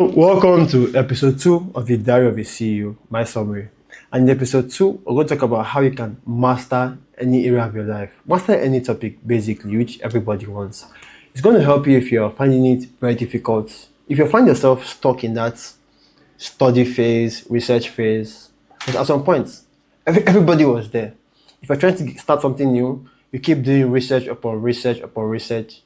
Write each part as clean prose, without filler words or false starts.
Welcome to episode 2 of the Diary of a CEO, my summary. And in episode 2, we're going to talk about how you can master any area of your life, master any topic basically, which everybody wants. It's going to help you if you're finding it very difficult. If you find yourself stuck in that study phase, research phase, because at some point, everybody was there. If you're trying to start something new, you keep doing research upon research upon research,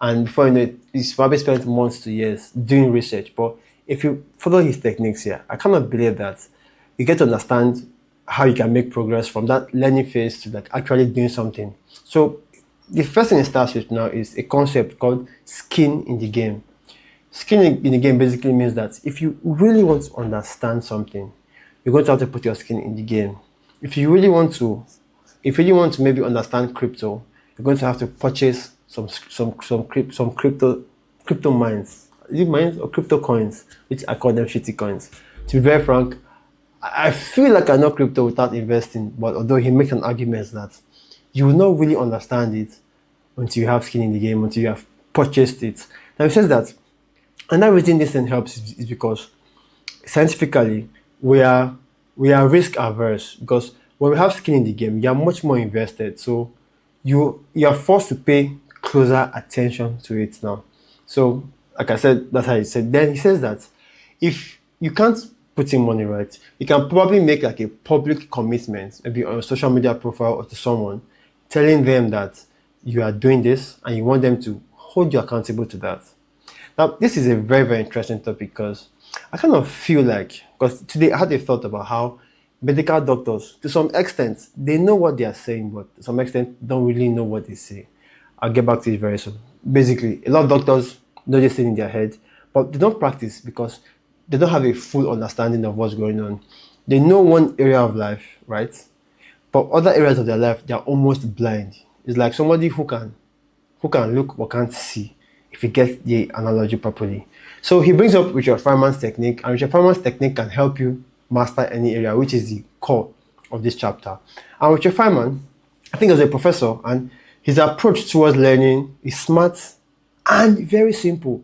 and before you know it, he's probably spent months to years doing research. But if you follow his techniques here, I cannot believe that you get to understand how you can make progress from that learning phase to like actually doing something. So the first thing it starts with now is a concept called skin in the game. Skin in the game basically means that if you really want to understand something, you're going to have to put your skin in the game. If you really want to, if you really want to maybe understand crypto, you're going to have to purchase some crypto mines. Is it mines or crypto coins? Which I call them shitty coins. To be very frank, I feel like I know crypto without investing, but although he makes an argument that you will not really understand it until you have skin in the game, until you have purchased it. Now he says that another reason this thing helps is because scientifically we are risk averse because when we have skin in the game, you are much more invested. So you are forced to pay closer attention to it now. So like I said, that's how he said. Then he says that if you can't put in money right, you can probably make like a public commitment, maybe on a social media profile or to someone, telling them that you are doing this and you want them to hold you accountable to that. Now, this is a very, very interesting topic because I kind of feel like, because today I had a thought about how medical doctors, to some extent, they know what they are saying, but to some extent, don't really know what they say. I'll get back to it very soon. Basically, a lot of doctors know this thing in their head, but they don't practice because they don't have a full understanding of what's going on. They know one area of life, right? But other areas of their life, they're almost blind. It's like somebody who can look but can't see, if you get the analogy properly. So he brings up Richard Feynman's technique, and Richard Feynman's technique can help you master any area, which is the core of this chapter. And Richard Feynman, I think, as a professor, and his approach towards learning is smart and very simple.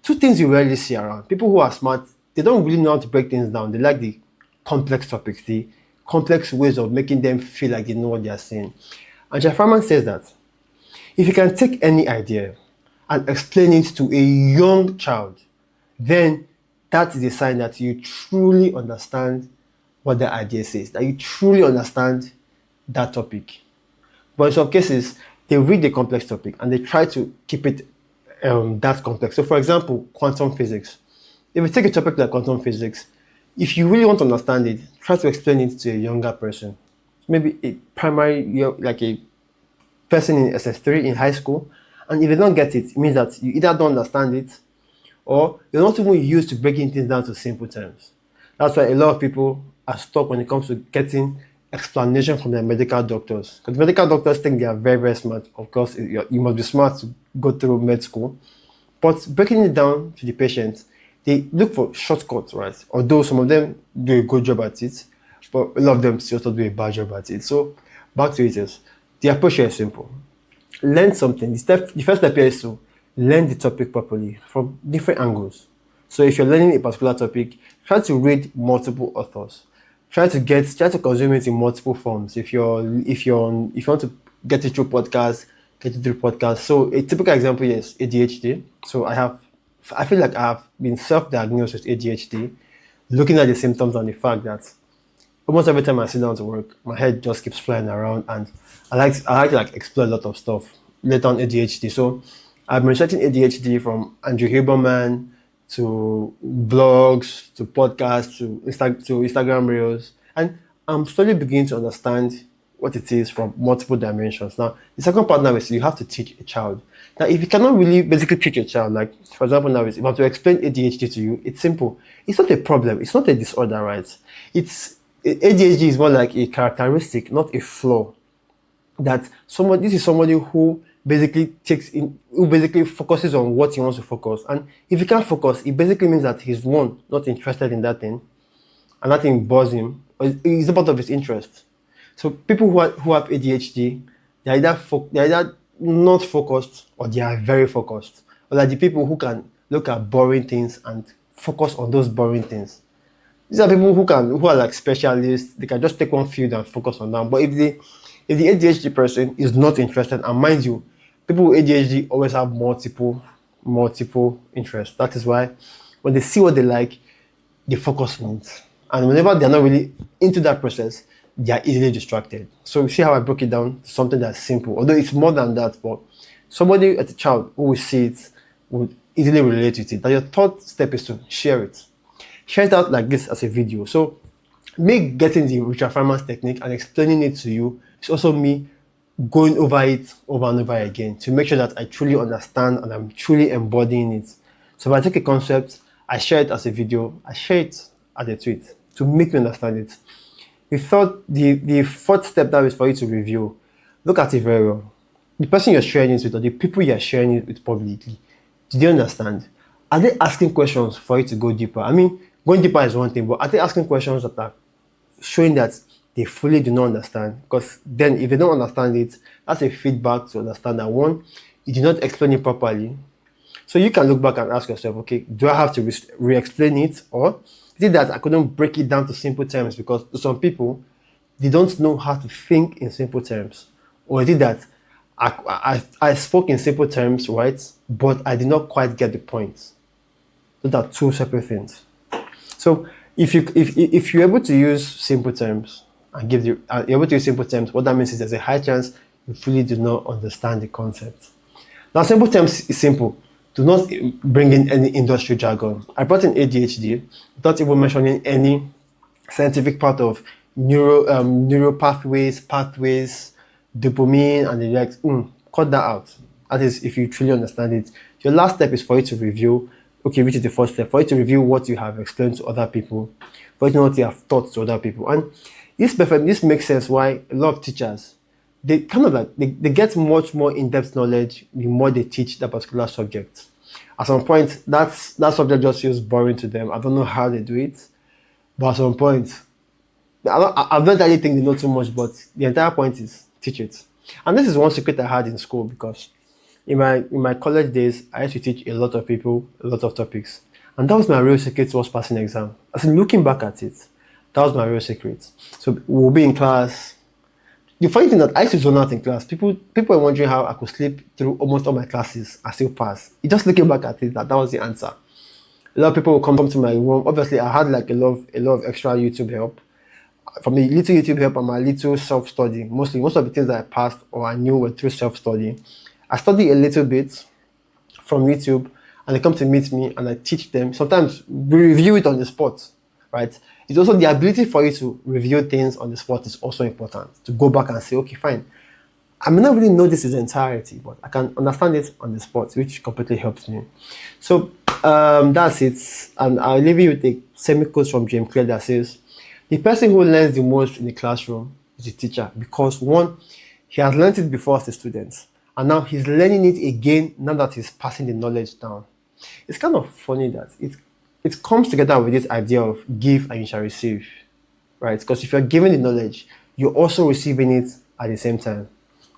Two things you rarely see around. People who are smart, they don't really know how to break things down. They like the complex topics, the complex ways of making them feel like they know what they are saying. And Richard Feynman says that if you can take any idea and explain it to a young child, then that is a sign that you truly understand what the idea says, that you truly understand that topic. But in some cases, they read the complex topic and they try to keep it that complex. So, for example, quantum physics. If you take a topic like quantum physics, if you really want to understand it, try to explain it to a younger person. Maybe a primary, like a person in SS3 in high school, and if they don't get it, it means that you either don't understand it or you're not even used to breaking things down to simple terms. That's why a lot of people are stuck when it comes to getting explanation from their medical doctors. Because medical doctors think they are very, very smart. Of course, you must be smart to go through med school. But breaking it down to the patient, they look for shortcuts, right? Although some of them do a good job at it, but a lot of them still do a bad job at it. So back to it is, the approach here is simple. Learn something. The first step here is to learn the topic properly from different angles. So if you're learning a particular topic, try to read multiple authors. Try to consume it in multiple forms. If you want to get it through podcasts, get it through podcasts. So a typical example is ADHD. So I feel like I have been self-diagnosed with ADHD, looking at the symptoms and the fact that almost every time I sit down to work, my head just keeps flying around, and I like to like explore a lot of stuff later on ADHD. So I've been researching ADHD from Andrew Huberman to blogs to podcasts to Instagram reels, and I'm slowly beginning to understand what it is from multiple dimensions. Now, the second part now is you have to teach a child. Now, if you cannot really basically teach a child, like for example, now is if I have to explain ADHD to you, it's simple. It's not a problem. It's not a disorder, right? It's ADHD is more like a characteristic, not a flaw. That this is somebody who basically focuses on what he wants to focus. And if he can't focus, it basically means that he's not interested in that thing, and that thing bores him, or it's a part of his interest. So people who have ADHD, they're either not focused or they are very focused. Or like the people who can look at boring things and focus on those boring things. These are people who are like specialists. They can just take one field and focus on that. But if the ADHD person is not interested, and mind you, people with ADHD always have multiple interests. That is why when they see what they like, they focus on it. And whenever they're not really into that process, they are easily distracted. So you see how I broke it down to something that's simple, although it's more than that. But somebody as a child who will see it would easily relate with it. That your third step is to share it. Share it out like this as a video. So me getting the Richard Feynman's technique and explaining it to you is also me going over it over and over again to make sure that I truly understand and I'm truly embodying it. So if I take a concept, I share it as a video, I share it as a tweet to make me understand it. The fourth step that is for you to review. Look at it very well. The person you're sharing it with or the people you're sharing it with publicly, do they understand? Are they asking questions for you to go deeper? I mean, going deeper is one thing, but are they asking questions that are showing that they fully do not understand? Because then if they don't understand it, that's a feedback to understand that one, you did not explain it properly. So you can look back and ask yourself, okay, do I have to re-explain it? Or is it that I couldn't break it down to simple terms? Because to some people, they don't know how to think in simple terms. Or is it that I spoke in simple terms, right? But I did not quite get the point. Those are two separate things. So if you're able to use simple terms and you're able to use simple terms, what that means is there's a high chance you fully do not understand the concept. Now, simple terms is simple. Do not bring in any industry jargon. I brought in ADHD without even mentioning any scientific part of neural pathways, dopamine, and the likes. Cut that out. That is if you truly understand it. Your last step is for you to review. Okay, which is the first step, for you to review what you have explained to other people, for you to know what you have taught to other people. And this makes sense why a lot of teachers, they kind of like, they get much more in-depth knowledge the more they teach that particular subject. At some point, that subject just feels boring to them. I don't know how they do it, but at some point, I don't really think they know too much, but the entire point is teach it. And this is one secret I had in school, because in my college days, I used to teach a lot of people, a lot of topics. And that was my real secret towards passing exam. As in looking back at it, that was my real secret. So we'll be in class. The funny thing that I used to zone out in class. People were wondering how I could sleep through almost all my classes and still pass. Just looking back at it, that was the answer. A lot of people would come to my room. Obviously, I had like a lot of extra YouTube help. From the little YouTube help and my little self-study, most of the things that I passed or I knew were through self-study. I study a little bit from YouTube and they come to meet me and I teach them. Sometimes we review it on the spot, right? It's also the ability for you to review things on the spot is also important. To go back and say, okay, fine. I may not really know this in its entirety, but I can understand it on the spot, which completely helps me. So that's it. And I'll leave you with a semi-quote from James Clear that says, the person who learns the most in the classroom is the teacher, because one, he has learned it before as a student. And now he's learning it again now that he's passing the knowledge down. It's kind of funny that it comes together with this idea of give and you shall receive, right? Because if you're giving the knowledge, you're also receiving it at the same time.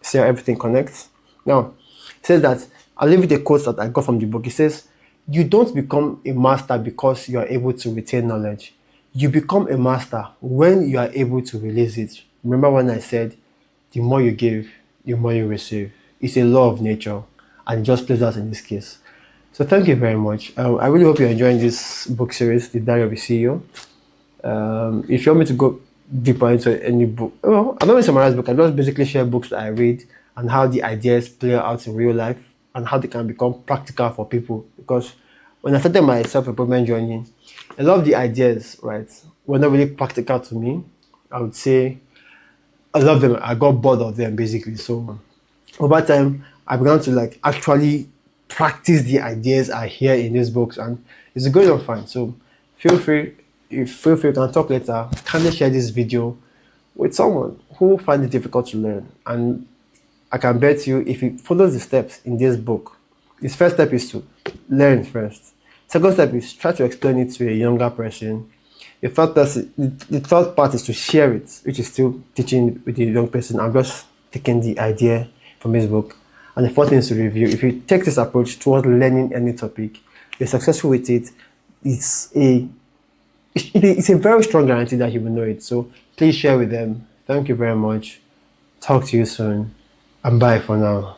See how everything connects? Now, it says that, I'll leave you the quotes that I got from the book. It says, you don't become a master because you are able to retain knowledge. You become a master when you are able to release it. Remember when I said, the more you give, the more you receive. It's a law of nature, and it just plays out in this case. So thank you very much. I really hope you're enjoying this book series, The Diary of a CEO. If you want me to go deeper into any book, well, I'm not going to summarize book. I just basically share books that I read and how the ideas play out in real life and how they can become practical for people. Because when I started my self-improvement journey, a lot of the ideas, right, were not really practical to me. I would say a lot of them, I got bored of them basically. So over time, I began to actually practice the ideas I hear in these books, and it's going on fine. So feel free, you can talk later. Kindly share this video with someone who finds it difficult to learn. And I can bet you, if you follow the steps in this book, this first step is to learn first. Second step is try to explain it to a younger person. The third part is to share it, which is still teaching with the young person. I'm just taking the idea from this book. And the fourth thing is to review. If you take this approach towards learning any topic, you're successful with it, it's it's a very strong guarantee that he will know it. So please share with them. Thank you very much. Talk to you soon. And bye for now.